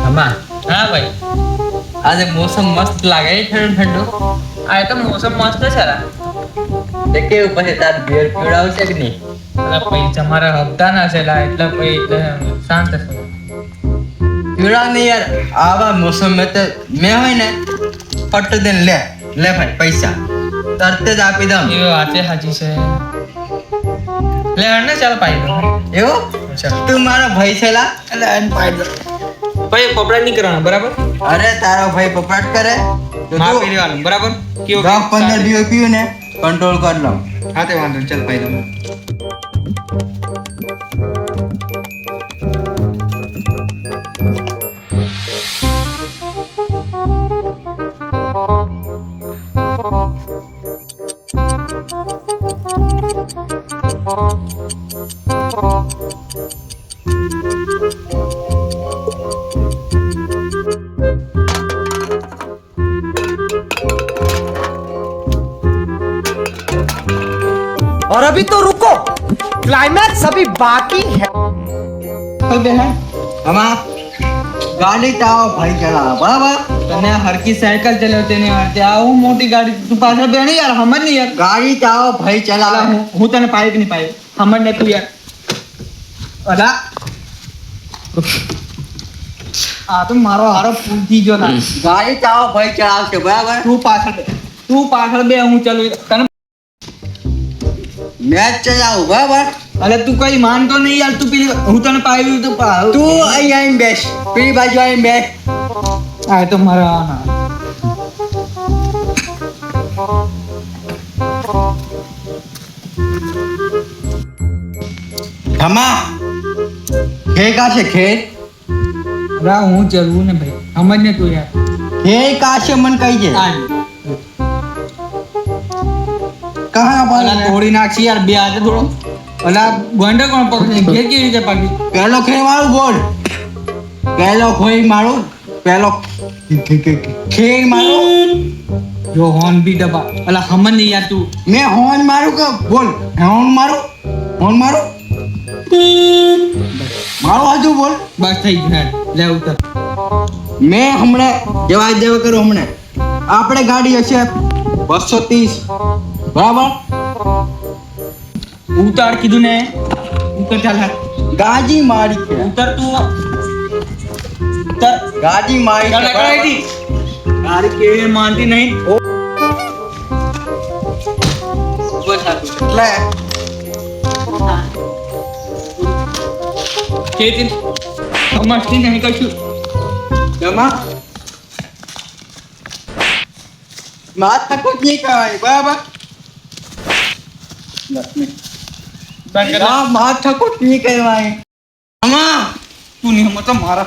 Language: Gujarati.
हमा हाँ भाई आज मौसम मस्त लागे ठंडो ठंडो आए तो मौसम मस्त है सारा देखे ऊपर से तार बियर पीवડાવ છે કે નહીં अरे पैसा मारा हफ्ता ना चला इतना पैसा शांत है પીવડાવ નહીં યાર આવા મોસમ में તો મેં હોય ને ફટ દઈને લે ભાઈ પૈસા તરત જ આપી દઉં ये आते हाजी से ले हटने चल पाई दो એવું તું મારો ભાઈ છે લા ले हट पाई दो भाई कपड़ा नहीं कराना बराबर અરે તારો ભાઈ પપરાટ કરે તો मां તું पीने वाला बराबर क्यों 10-15 દિવસ પીવું ને કંટ્રોલ કર લઉં हाँ तो वांधो चल पाई दो और अभी तो रुको, क्लाइमैक्स अभी बाकी है। આમાં ગાડી તારો ભાઈ ચલાવે બરાબર तने हर की साइकिल चलाते नहीं आते आओ मोटी गाड़ी तू पाछा बेणी यार हमर नहीं यार ગાડી તારો ભાઈ ચલાવે હું તને પાઈ કે નહીં પાઈ हमर ने तू यार અલા આ તો મારો હારો પૂંજી જો ના ગાડી તારો ભાઈ ચલાવશે બરાબર તું પાછળ બે હું ચાલુ તને મેચ ચલાવું બરાબર અરે તું કઈ માનતો નહીં યાર તું પેલી હું તને પાઈ તો તું અહીં આવીને બેસ પેલી બાજુ આવીને બેસ આ તો મારા હા ધમા ખેર કાશે ખેર રા હું ચલવું ને ભાઈ સમજ ને તું યાર ખેર કાશે મને કહી દે આ કહાં અલા બોલા તોડી નાખી યાર બે હાથે થોડો અલા ગોંડે કોણ પકડે ઘેર કેવી રીતે પકડી પહેલો ખેર મારું બોલ પહેલો ખોઈ મારું પહેલો ખેર મારું જો હોન બી ડબ્બા અલા સમજ નહીં યાર તું મેં હોર્ન મારું કે બોલ હોર્ન મારું મારું હજુ બોલ બસ થઈ ગયું લે ઉતર મેં હમણાં જવા દેવા કરું હમણાં આપણે ગાડી હશે 230 બરાબર ઉતાર કીધું ને ઉતર ચાલ હા ગાજી મારી છે ઉતર તું ઉતર ગાજી મારી છે, બરાબર? તારી કેવી માનતી નહીં એટલે કેતી સમજતી નહીં કશું જમા માથા કોઈ નહીં કહેવાય બરાબર બંધ કર માથા કોઈ નહીં કહેવાય આમાં તું નહીં સમજતો મારા